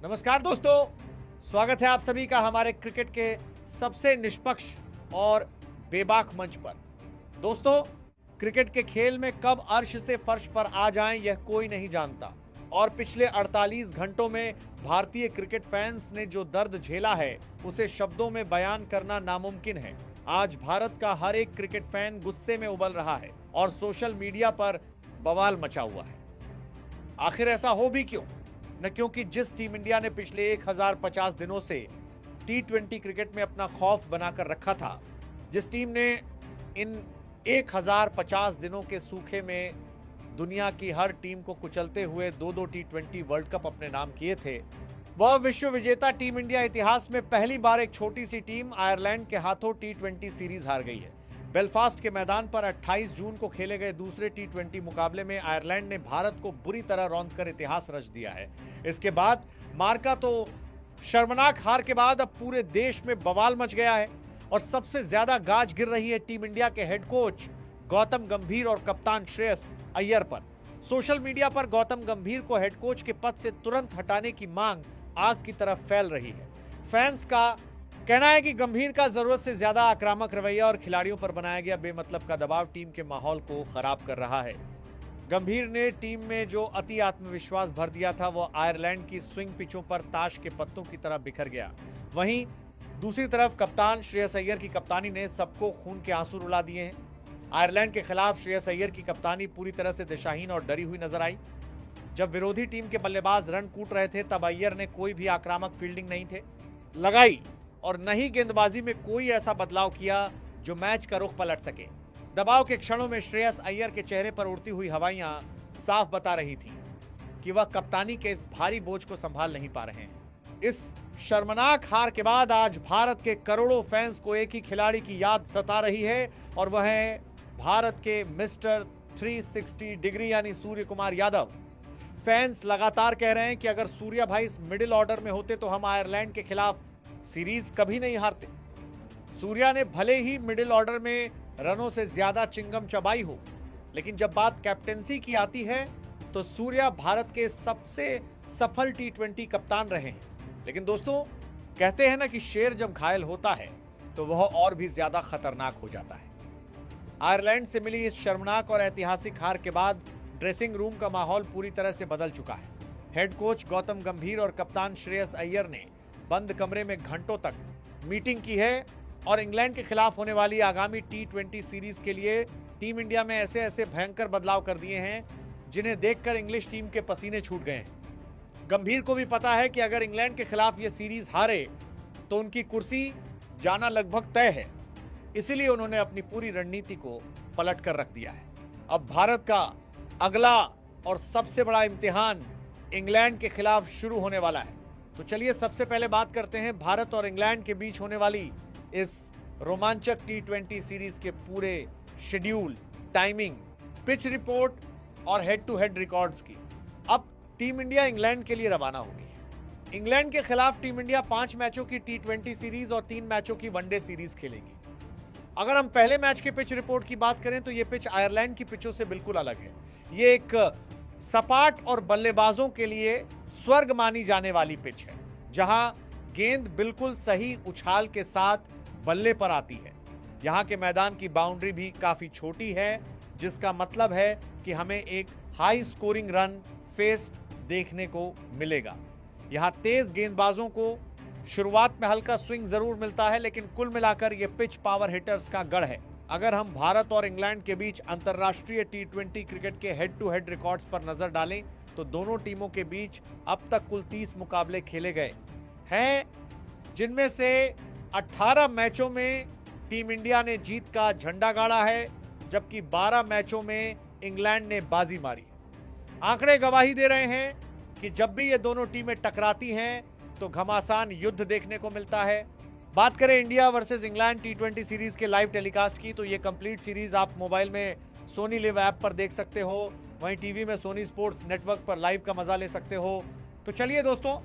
नमस्कार दोस्तों, स्वागत है आप सभी का हमारे क्रिकेट के सबसे निष्पक्ष और बेबाक मंच पर। दोस्तों, क्रिकेट के खेल में कब अर्श से फर्श पर आ जाएं यह कोई नहीं जानता और पिछले 48 घंटों में भारतीय क्रिकेट फैंस ने जो दर्द झेला है उसे शब्दों में बयान करना नामुमकिन है। आज भारत का हर एक क्रिकेट फैन गुस्से में उबल रहा है और सोशल मीडिया पर बवाल मचा हुआ है। आखिर ऐसा हो भी क्यों? न क्योंकि जिस टीम इंडिया ने पिछले 1050 दिनों से टी20 क्रिकेट में अपना खौफ बनाकर रखा था, जिस टीम ने इन 1050 दिनों के सूखे में दुनिया की हर टीम को कुचलते हुए 2-2 टी20 वर्ल्ड कप अपने नाम किए थे, वह विश्व विजेता टीम इंडिया इतिहास में पहली बार एक छोटी सी टीम आयरलैंड के हाथों टी20 सीरीज हार गई है। बेलफास्ट के मैदान पर 28 जून को खेले गए दूसरे टी20 मुकाबले में आयरलैंड ने भारत को बुरी तरह रौंद कर इतिहास रच दिया है। इसके बाद मार्का तो शर्मनाक हार के बाद अब पूरे देश में बवाल मच गया है और सबसे ज्यादा गाज गिर रही है टीम इंडिया के हेड कोच गौतम गंभीर और कप्तान श्रेयस अय्यर पर। सोशल मीडिया पर गौतम गंभीर को हेड कोच के पद से तुरंत हटाने की मांग आग की तरफ फैल रही है। फैंस का कहना है कि गंभीर का जरूरत से ज्यादा आक्रामक रवैया और खिलाड़ियों पर बनाया गया बेमतलब का दबाव टीम के माहौल को खराब कर रहा है। गंभीर ने टीम में जो अति आत्मविश्वास भर दिया था वो आयरलैंड की स्विंग पिचों पर ताश के पत्तों की तरह बिखर गया। वहीं दूसरी तरफ कप्तान श्रेयस अय्यर की कप्तानी ने सबको खून के आंसू रुला दिए हैं। आयरलैंड के खिलाफ श्रेयस अय्यर की कप्तानी पूरी तरह से दिशाहीन और डरी हुई नजर आई। जब विरोधी टीम के बल्लेबाज रन कूट रहे थे तब अय्यर ने कोई भी आक्रामक फील्डिंग नहीं थे लगाई और न ही गेंदबाजी में कोई ऐसा बदलाव किया जो मैच का रुख पलट सके। दबाव के क्षणों में श्रेयस अय्यर के चेहरे पर उड़ती हुई हवाइयां साफ बता रही थी कि वह कप्तानी के इस भारी बोझ को संभाल नहीं पा रहे हैं। इस शर्मनाक हार के बाद आज भारत के करोड़ों फैंस को एक ही खिलाड़ी की याद सता रही है और वह है भारत के मिस्टर 360 डिग्री यानी सूर्य कुमार यादव। फैंस लगातार कह रहे हैं कि अगर सूर्या भाई इस मिडिल ऑर्डर में होते तो हम आयरलैंड के खिलाफ सीरीज कभी नहीं हारते। सूर्या ने भले ही मिडिल ऑर्डर में रनों से ज्यादा चिंगम चबाई हो, लेकिन जब बात कैप्टेंसी की आती है तो सूर्या भारत के सबसे सफल टी20 कप्तान रहे हैं। लेकिन दोस्तों, कहते हैं ना कि शेर जब घायल होता है तो वह और भी ज्यादा खतरनाक हो जाता है। आयरलैंड से मिली इस शर्मनाक और ऐतिहासिक हार के बाद ड्रेसिंग रूम का माहौल पूरी तरह से बदल चुका है। हेड कोच गौतम गंभीर और कप्तान श्रेयस अय्यर ने बंद कमरे में घंटों तक मीटिंग की है और इंग्लैंड के खिलाफ होने वाली आगामी टी20 सीरीज के लिए टीम इंडिया में ऐसे ऐसे भयंकर बदलाव कर दिए हैं जिन्हें देखकर इंग्लिश टीम के पसीने छूट गए हैं। गंभीर को भी पता है कि अगर इंग्लैंड के खिलाफ ये सीरीज हारे तो उनकी कुर्सी जाना लगभग तय है, इसीलिए उन्होंने अपनी पूरी रणनीति को पलट कर रख दिया है। अब भारत का अगला और सबसे बड़ा इम्तिहान इंग्लैंड के खिलाफ शुरू होने वाला है। तो चलिए सबसे पहले बात करते हैं भारत और इंग्लैंड के बीच होने वाली इस रोमांचक टी20 सीरीज के पूरे शेड्यूल, टाइमिंग, पिच रिपोर्ट और हेड टू हेड रिकॉर्ड्स की। अब टीम इंडिया इंग्लैंड के लिए रवाना होगी। इंग्लैंड के खिलाफ टीम इंडिया 5 मैचों की टी20 सीरीज और 3 मैचों की वनडे सीरीज खेलेगी। अगर हम पहले मैच के पिच रिपोर्ट की बात करें तो यह पिच आयरलैंड की पिचों से बिल्कुल अलग है। ये एक सपाट और बल्लेबाजों के लिए स्वर्ग मानी जाने वाली पिच है, जहां गेंद बिल्कुल सही उछाल के साथ बल्ले पर आती है। यहां के मैदान की बाउंड्री भी काफी छोटी है, जिसका मतलब है कि हमें एक हाई स्कोरिंग रन फेस्ट देखने को मिलेगा। यहां तेज गेंदबाजों को शुरुआत में हल्का स्विंग जरूर मिलता है, लेकिन कुल मिलाकर यह पिच पावर हिटर्स का गढ़ है। अगर हम भारत और इंग्लैंड के बीच अंतर्राष्ट्रीय टी20 क्रिकेट के हेड टू हेड रिकॉर्ड्स पर नजर डालें तो दोनों टीमों के बीच अब तक कुल 30 मुकाबले खेले गए हैं, जिनमें से 18 मैचों में टीम इंडिया ने जीत का झंडा गाड़ा है, जबकि 12 मैचों में इंग्लैंड ने बाजी मारी। आंकड़े गवाही दे रहे हैं कि जब भी ये दोनों टीमें टकराती हैं तो घमासान युद्ध देखने को मिलता है। बात करें इंडिया वर्सेस इंग्लैंड टी20 सीरीज के लाइव टेलीकास्ट की तो ये कंप्लीट सीरीज आप मोबाइल में सोनी लिव ऐप पर देख सकते हो, वहीं टीवी में सोनी स्पोर्ट्स नेटवर्क पर लाइव का मजा ले सकते हो। तो चलिए दोस्तों,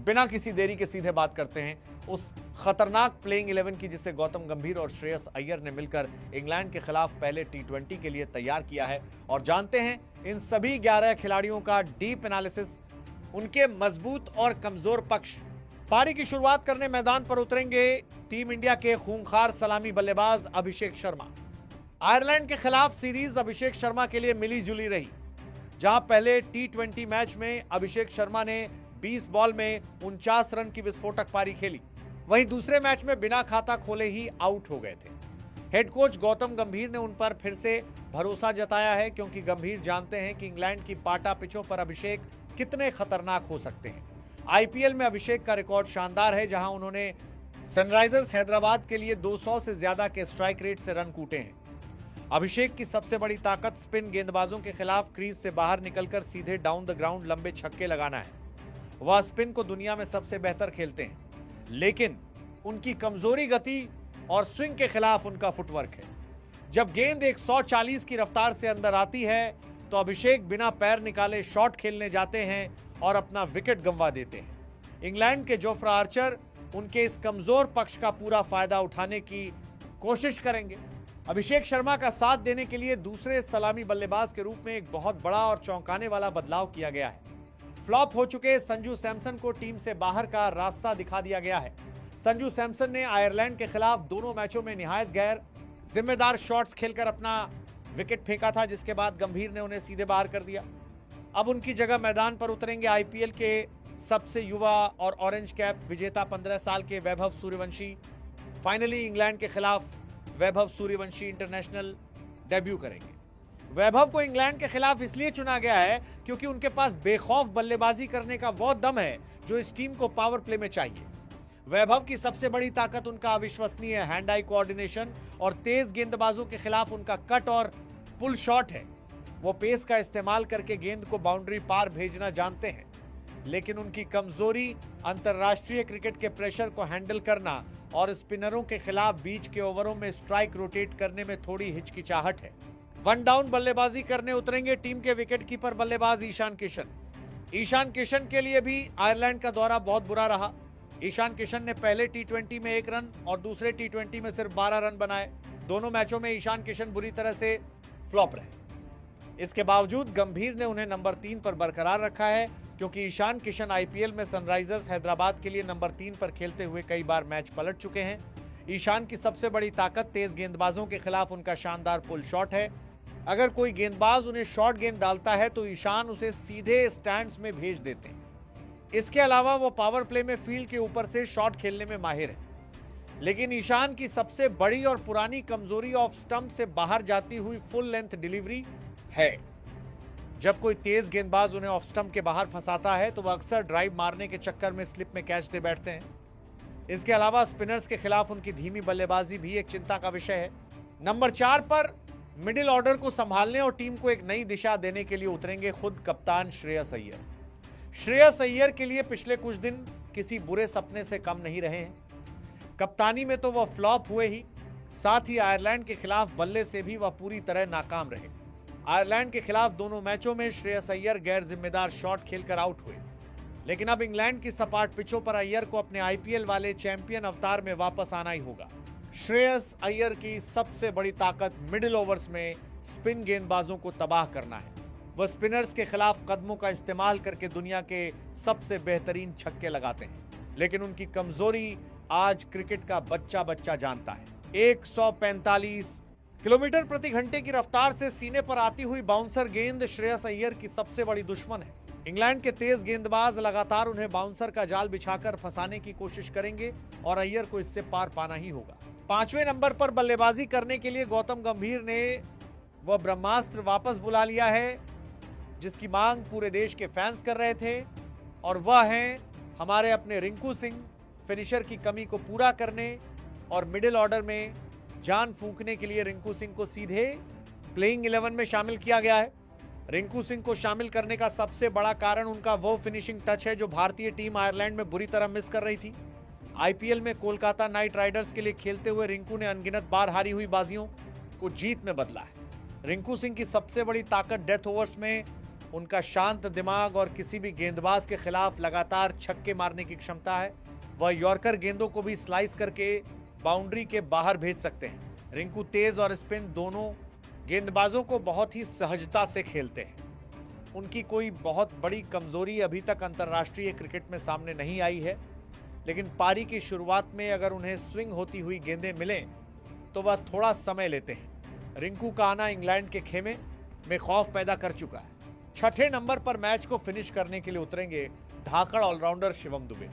बिना किसी देरी के सीधे बात करते हैं उस खतरनाक प्लेइंग 11 की जिसे गौतम गंभीर और श्रेयस अय्यर ने मिलकर इंग्लैंड के खिलाफ पहले टी20 के लिए तैयार किया है, और जानते हैं इन सभी 11 खिलाड़ियों का डीप एनालिसिस उनके मजबूत और कमजोर पक्ष। पारी की शुरुआत करने मैदान पर उतरेंगे टीम इंडिया के खूंखार सलामी बल्लेबाज अभिषेक शर्मा। आयरलैंड के खिलाफ सीरीज अभिषेक शर्मा के लिए मिली जुली रही, जहां पहले टी20 मैच में अभिषेक शर्मा ने 20 बॉल में 49 रन की विस्फोटक पारी खेली। वहीं दूसरे मैच में बिना खाता खोले ही आउट हो गए थे। हेड कोच गौतम गंभीर ने उन पर फिर से भरोसा जताया है, क्योंकि गंभीर जानते हैं कि इंग्लैंड की पाटा पिचों पर अभिषेक कितने खतरनाक हो सकते हैं। आईपीएल में अभिषेक का रिकॉर्ड शानदार है, जहां उन्होंने सनराइजर्स हैदराबाद के लिए 200 से ज्यादा के स्ट्राइक रेट से रन कूटे हैं। अभिषेक की सबसे बड़ी ताकत स्पिन गेंदबाजों के खिलाफ क्रीज से बाहर निकलकर सीधे डाउन द ग्राउंड लंबे छक्के लगाना है। वह स्पिन को दुनिया में सबसे बेहतर खेलते हैं, लेकिन उनकी कमजोरी गति और स्विंग के खिलाफ उनका फुटवर्क है। जब गेंद 140 की रफ्तार से अंदर आती है तो अभिषेक बिना पैर निकाले शॉट खेलने जाते हैं और अपना विकेट गंवा देते हैं। इंग्लैंड के जोफ्रा आर्चर उनके इस कमजोर पक्ष का पूरा फायदा उठाने की कोशिश करेंगे। अभिषेक शर्मा का साथ देने के लिए दूसरे सलामी बल्लेबाज के रूप में एक बहुत बड़ा और चौंकाने वाला बदलाव किया गया है। फ्लॉप हो चुके संजू सैमसन को टीम से बाहर का रास्ता दिखा दिया गया है। संजू सैमसन ने आयरलैंड के खिलाफ दोनों मैचों में निहायत गैर जिम्मेदार शॉट्स खेलकर अपना विकेट फेंका था, जिसके बाद गंभीर ने उन्हें सीधे बाहर कर दिया। अब उनकी जगह मैदान पर उतरेंगे आईपीएल के सबसे युवा और ऑरेंज कैप विजेता 15 साल के वैभव सूर्यवंशी। फाइनली इंग्लैंड के खिलाफ वैभव सूर्यवंशी इंटरनेशनल डेब्यू करेंगे। वैभव को इंग्लैंड के खिलाफ इसलिए चुना गया है क्योंकि उनके पास बेखौफ बल्लेबाजी करने का वो दम है जो इस टीम को पावर प्ले में चाहिए। वैभव की सबसे बड़ी ताकत उनका अविश्वसनीय हैंड आई कोऑर्डिनेशन और तेज गेंदबाजों के खिलाफ उनका कट और पुल शॉट है। वो पेस का इस्तेमाल करके गेंद को बाउंड्री पार भेजना जानते हैं, लेकिन उनकी कमजोरी अंतर्राष्ट्रीय क्रिकेट के प्रेशर को हैंडल करना और स्पिनरों के खिलाफ बीच के ओवरों में स्ट्राइक रोटेट करने में थोड़ी हिचकिचाहट है। वन डाउन बल्लेबाजी करने उतरेंगे टीम के विकेटकीपर बल्लेबाज ईशान किशन। ईशान किशन के लिए भी आयरलैंड का दौरा बहुत बुरा रहा। ईशान किशन ने पहले टी20 में 1 रन और दूसरे टी20 में सिर्फ 12 रन बनाए। दोनों मैचों में ईशान किशन बुरी तरह से फ्लॉप रहे। इसके बावजूद गंभीर ने उन्हें नंबर 3 पर बरकरार रखा है, क्योंकि ईशान किशन आईपीएल में सनराइजर्स हैदराबाद के लिए नंबर 3 पर खेलते हुए कई बार मैच पलट चुके हैं। ईशान की सबसे बड़ी ताकत तेज गेंदबाजों के खिलाफ उनका शानदार पुल शॉट है। अगर कोई गेंदबाज उन्हें शॉर्ट गेंद डालता है तो ईशान उसे सीधे स्टैंड्स में भेज देते हैं। इसके अलावा वो पावर प्ले में फील्ड के ऊपर से शॉट खेलने में माहिर है। लेकिन ईशान की सबसे बड़ी और पुरानी कमजोरी ऑफ स्टंप से बाहर जाती हुई फुल लेंथ डिलीवरी है। जब कोई तेज गेंदबाज उन्हें ऑफ स्टंप के बाहर फंसाता है तो वह अक्सर ड्राइव मारने के चक्कर में स्लिप में कैच दे बैठते हैं। इसके अलावा स्पिनर्स के खिलाफ उनकी धीमी बल्लेबाजी भी एक चिंता का विषय है। नंबर 4 पर मिडिल ऑर्डर को संभालने और टीम को एक नई दिशा देने के लिए उतरेंगे खुद कप्तान श्रेयस अय्यर। श्रेयस अय्यर के लिए पिछले कुछ दिन किसी बुरे सपने से कम नहीं रहे हैं। कप्तानी में तो वह फ्लॉप हुए ही, साथ ही आयरलैंड के खिलाफ बल्ले से भी वह पूरी तरह नाकाम रहे। आयरलैंड के खिलाफ दोनों मैचों में श्रेयस अय्यर गैर जिम्मेदार शॉट खेलकर आउट हुए। लेकिन अब इंग्लैंड की सपाट पिचों पर अय्यर को अपने आईपीएल वाले चैंपियन अवतार में वापस आना ही होगा। श्रेयस अय्यर की सबसे बड़ी ताकत मिडिल ओवर्स में स्पिन गेंदबाजों को तबाह करना है। वह स्पिनर्स के खिलाफ कदमों का इस्तेमाल करके दुनिया के सबसे बेहतरीन छक्के लगाते हैं। लेकिन उनकी कमजोरी आज क्रिकेट का बच्चा बच्चा जानता है। 145 किलोमीटर प्रति घंटे की रफ्तार से सीने पर आती हुई बाउंसर गेंद श्रेयस अय्यर की सबसे बड़ी दुश्मन है। इंग्लैंड के तेज गेंदबाज लगातार उन्हें बाउंसर का जाल बिछाकर फंसाने की कोशिश करेंगे और अय्यर को इससे पार पाना ही होगा। 5वें नंबर पर बल्लेबाजी करने के लिए गौतम गंभीर ने वह ब्रह्मास्त्र वापस बुला लिया है जिसकी मांग पूरे देश के फैंस कर रहे थे, और वह हैं हमारे अपने रिंकू सिंह। फिनिशर की कमी को पूरा करने और मिडिल ऑर्डर में जान फूंकने के लिए रिंकू सिंह को सीधे प्लेइंग 11 में शामिल किया गया है। रिंकू सिंह को शामिल करने का सबसे बड़ा कारण उनका वो फिनिशिंग टच है जो भारतीय टीम आयरलैंड में बुरी तरह मिस कर रही थी। आईपीएल में कोलकाता नाइट राइडर्स के लिए खेलते हुए रिंकू ने अनगिनत बार हारी हुई बाजियों को जीत में बदला है। रिंकू सिंह की सबसे बड़ी ताकत डेथ ओवर्स में उनका शांत दिमाग और किसी भी गेंदबाज के खिलाफ लगातार छक्के मारने की क्षमता है। वह यॉर्कर गेंदों को भी स्लाइस करके बाउंड्री के बाहर भेज सकते हैं। रिंकू तेज और स्पिन दोनों गेंदबाजों को बहुत ही सहजता से खेलते हैं। उनकी कोई बहुत बड़ी कमजोरी अभी तक अंतर्राष्ट्रीय क्रिकेट में सामने नहीं आई है, लेकिन पारी की शुरुआत में अगर उन्हें स्विंग होती हुई गेंदें मिलें तो वह थोड़ा समय लेते हैं। रिंकू का आना इंग्लैंड के खेमे में खौफ पैदा कर चुका है। छठे नंबर पर मैच को फिनिश करने के लिए उतरेंगे धाकड़ ऑलराउंडर शिवम दुबे।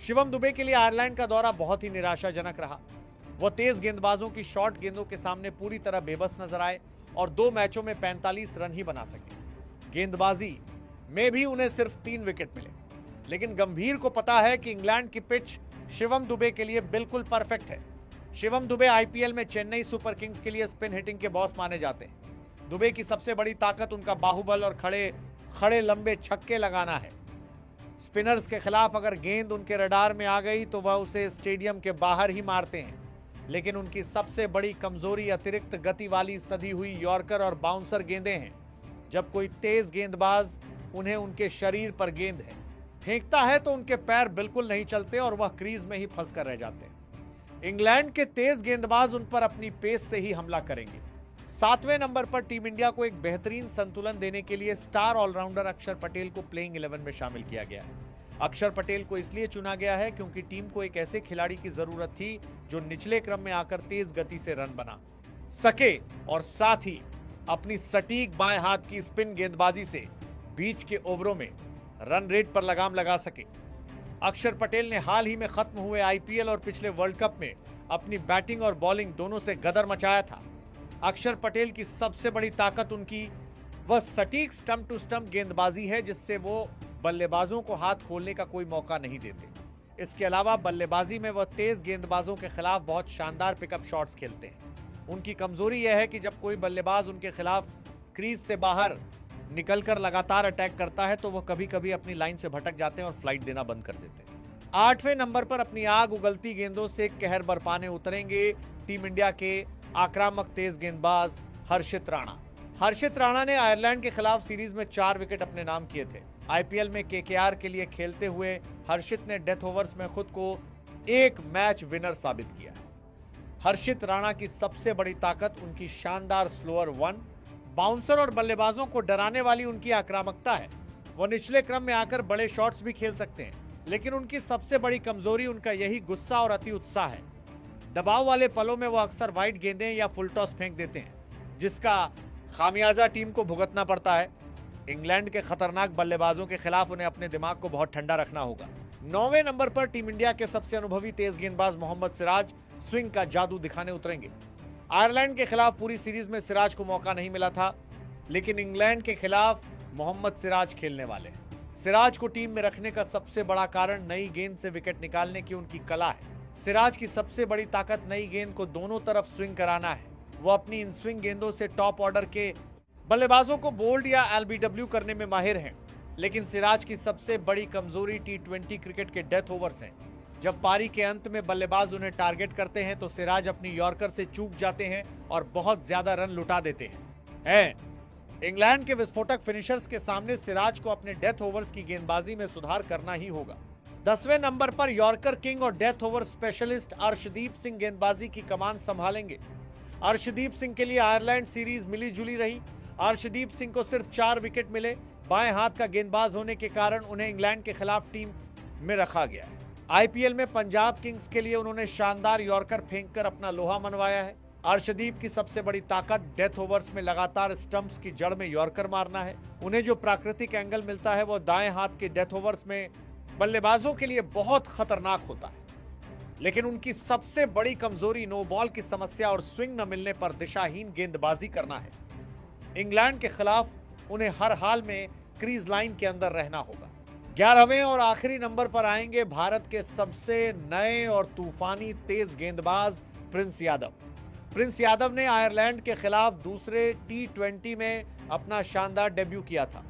शिवम दुबे के लिए आयरलैंड का दौरा बहुत ही निराशाजनक रहा। वो तेज गेंदबाजों की शॉर्ट गेंदों के सामने पूरी तरह बेबस नजर आए और 2 मैचों में 45 रन ही बना सके। गेंदबाजी में भी उन्हें सिर्फ 3 विकेट मिले, लेकिन गंभीर को पता है कि इंग्लैंड की पिच शिवम दुबे के लिए बिल्कुल परफेक्ट है। शिवम दुबे आईपीएल में चेन्नई सुपर किंग्स के लिए स्पिन हिटिंग के बॉस माने जाते हैं। दुबे की सबसे बड़ी ताकत उनका बाहुबल और खड़े लंबे छक्के लगाना है। स्पिनर्स के खिलाफ अगर गेंद उनके रडार में आ गई तो वह उसे स्टेडियम के बाहर ही मारते हैं, लेकिन उनकी सबसे बड़ी कमजोरी अतिरिक्त गति वाली सधी हुई यॉर्कर और बाउंसर गेंदें हैं। जब कोई तेज गेंदबाज उन्हें उनके शरीर पर गेंद है फेंकता है तो उनके पैर बिल्कुल नहीं चलते और वह क्रीज में ही फंस कर रह जाते हैं। इंग्लैंड के तेज गेंदबाज उन पर अपनी पेस से ही हमला करेंगे। 7वें नंबर पर टीम इंडिया को एक बेहतरीन संतुलन देने के लिए स्टार ऑलराउंडर अक्षर पटेल को प्लेइंग 11 में शामिल किया गया है। अक्षर पटेल को इसलिए चुना गया है क्योंकि टीम को एक ऐसे खिलाड़ी की जरूरत थी जो निचले क्रम में आकर तेज गति से रन बना सके और साथ ही अपनी सटीक बाएं हाथ की स्पिन गेंदबाजी से बीच के ओवरों में रन रेट पर लगाम लगा सके। अक्षर पटेल ने हाल ही में खत्म हुए आईपीएल और पिछले वर्ल्ड कप में अपनी बैटिंग और बॉलिंग दोनों से गदर मचाया था। अक्षर पटेल की सबसे बड़ी ताकत उनकी वह सटीक स्टंप टू स्टंप गेंदबाजी है, जिससे वो बल्लेबाजों को हाथ खोलने का कोई मौका नहीं देते। इसके अलावा बल्लेबाजी में वह तेज गेंदबाजों के खिलाफ बहुत शानदार पिकअप शॉट्स खेलते हैं। उनकी कमजोरी यह है कि जब कोई बल्लेबाज उनके खिलाफ क्रीज से बाहर निकलकर लगातार अटैक करता है तो वह कभी कभी अपनी लाइन से भटक जाते हैं और फ्लाइट देना बंद कर देते हैं। 8वें नंबर पर अपनी आग उगलती गेंदों से कहर बरपाने उतरेंगे टीम इंडिया के आक्रामक तेज गेंदबाज हर्षित राणा। हर्षित राणा ने आयरलैंड के खिलाफ सीरीज में 4 विकेट अपने नाम किए थे। आईपीएल में केकेआर के लिए खेलते हुए हर्षित ने डेथ ओवर्स में खुद को एक मैच विनर साबित किया है। हर्षित राणा की सबसे बड़ी ताकत उनकी शानदार स्लोअर 1, बाउंसर और बल्लेबाजों को डराने वाली उनकी आक्रामकता है। वो निचले क्रम में आकर बड़े शॉट्स भी खेल सकते हैं, लेकिन उनकी सबसे बड़ी कमजोरी उनका यही गुस्सा और अति उत्साह है। दबाव वाले पलों में वो अक्सर वाइड गेंदें या फुल टॉस फेंक देते हैं, जिसका खामियाजा टीम को भुगतना पड़ता है। इंग्लैंड के खतरनाक बल्लेबाजों के खिलाफ उन्हें अपने दिमाग को बहुत ठंडा रखना होगा। 9वें नंबर पर टीम इंडिया के सबसे अनुभवी तेज गेंदबाज मोहम्मद सिराज स्विंग का जादू दिखाने उतरेंगे। आयरलैंड के खिलाफ पूरी सीरीज में सिराज को मौका नहीं मिला था, लेकिन इंग्लैंड के खिलाफ मोहम्मद सिराज खेलने वाले हैं। सिराज को टीम में रखने का सबसे बड़ा कारण नई गेंद से विकेट निकालने की उनकी कला है। सिराज की सबसे बड़ी ताकत नई गेंद को दोनों तरफ स्विंग कराना है। वो अपनी इन स्विंग गेंदों से टॉप ऑर्डर के बल्लेबाजों को बोल्ड या एलबीडब्ल्यू करने में माहिर हैं, लेकिन सिराज की सबसे बड़ी कमजोरी टी20 क्रिकेट के डेथ ओवर्स हैं। जब पारी के अंत में बल्लेबाज उन्हें टारगेट करते हैं तो सिराज अपनी यॉर्कर से चूक जाते हैं और बहुत ज्यादा रन लुटा देते हैं। इंग्लैंड के विस्फोटक फिनिशर्स के सामने सिराज को अपने डेथ ओवर्स की गेंदबाजी में सुधार करना ही होगा। 10वें नंबर पर यॉर्कर किंग और death over specialist Arshdeep Singh गेंदबाजी की कमान संभालेंगे। अर्शदीप सिंह के लिए आयरलैंड सीरीज मिली जुली रही। अर्शदीप सिंह को सिर्फ 4 विकेट मिले। बाएं हाथ का गेंदबाज होने के कारण उन्हें इंग्लैंड के खिलाफ टीम में रखा गया है। आईपीएल में पंजाब किंग्स के लिए उन्होंने शानदार यॉर्कर फेंककर अपना लोहा मनवाया है। अर्शदीप की सबसे बड़ी ताकत डेथ ओवर्स में लगातार स्टंप्स की जड़ में यॉर्कर मारना है। उन्हें जो प्राकृतिक एंगल मिलता है वो दाएं हाथ के डेथ ओवर्स में बल्लेबाजों के लिए बहुत खतरनाक होता है, लेकिन उनकी सबसे बड़ी कमजोरी नो बॉल की समस्या और स्विंग न मिलने पर दिशाहीन गेंदबाजी करना है। इंग्लैंड के खिलाफ उन्हें हर हाल में क्रीज लाइन के अंदर रहना होगा। 11वें और आखिरी नंबर पर आएंगे भारत के सबसे नए और तूफानी तेज गेंदबाज प्रिंस यादव। प्रिंस यादव ने आयरलैंड के खिलाफ दूसरे टी20 में अपना शानदार डेब्यू किया था।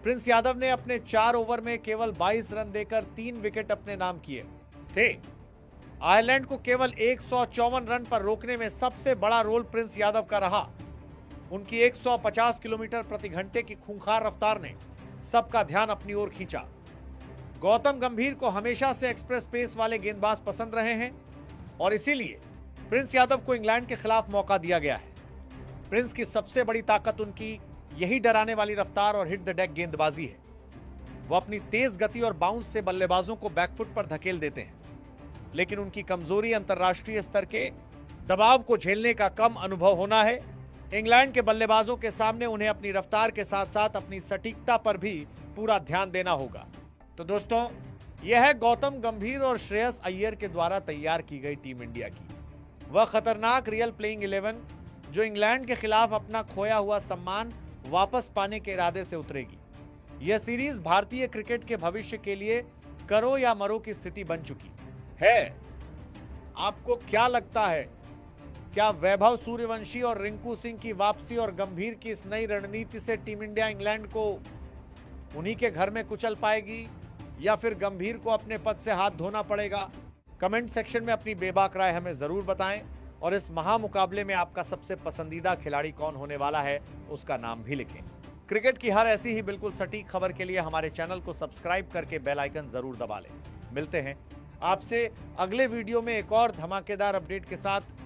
प्रिंस यादव ने अपने 4 ओवर में केवल 22 रन देकर 3 विकेट अपने नाम किए थे। आयरलैंड को केवल 154 रन पर रोकने में सबसे बड़ा रोल प्रिंस यादव का रहा। उनकी 150 किलोमीटर प्रति घंटे की खूंखार रफ्तार ने सबका ध्यान अपनी ओर खींचा। गौतम गंभीर को हमेशा से एक्सप्रेस पेस वाले गेंदबाज पसंद रहे हैं और इसीलिए प्रिंस यादव को इंग्लैंड के खिलाफ मौका दिया गया है। प्रिंस की सबसे बड़ी ताकत उनकी यही डराने वाली रफ्तार और हिट द डेक गेंदबाजी है। वो अपनी तेज गति और बाउंस से बल्लेबाजों को बैकफुट पर धकेल देते हैं, लेकिन उनकी कमजोरी अंतर्राष्ट्रीय स्तर के दबाव को झेलने का कम अनुभव होना है। इंग्लैंड के बल्लेबाजों के सामने उन्हें अपनी रफ्तार के साथ साथ अपनी सटीकता पर भी पूरा ध्यान देना होगा। तो दोस्तों, यह है गौतम गंभीर और श्रेयस अय्यर के द्वारा तैयार की गई टीम इंडिया की वह खतरनाक रियल प्लेइंग 11 जो इंग्लैंड के खिलाफ अपना खोया हुआ सम्मान वापस पाने के इरादे से उतरेगी। यह सीरीज भारतीय क्रिकेट के भविष्य के लिए करो या मरो की स्थिति बन चुकी है। आपको क्या लगता है, क्या वैभव सूर्यवंशी और रिंकू सिंह की वापसी और गंभीर की इस नई रणनीति से टीम इंडिया इंग्लैंड को उन्हीं के घर में कुचल पाएगी, या फिर गंभीर को अपने पद से हाथ धोना पड़ेगा? कमेंट सेक्शन में अपनी बेबाक राय हमें जरूर बताएं और इस महामुकाबले में आपका सबसे पसंदीदा खिलाड़ी कौन होने वाला है उसका नाम भी लिखें। क्रिकेट की हर ऐसी ही बिल्कुल सटीक खबर के लिए हमारे चैनल को सब्सक्राइब करके बेल आइकन जरूर दबा लें। मिलते हैं आपसे अगले वीडियो में एक और धमाकेदार अपडेट के साथ।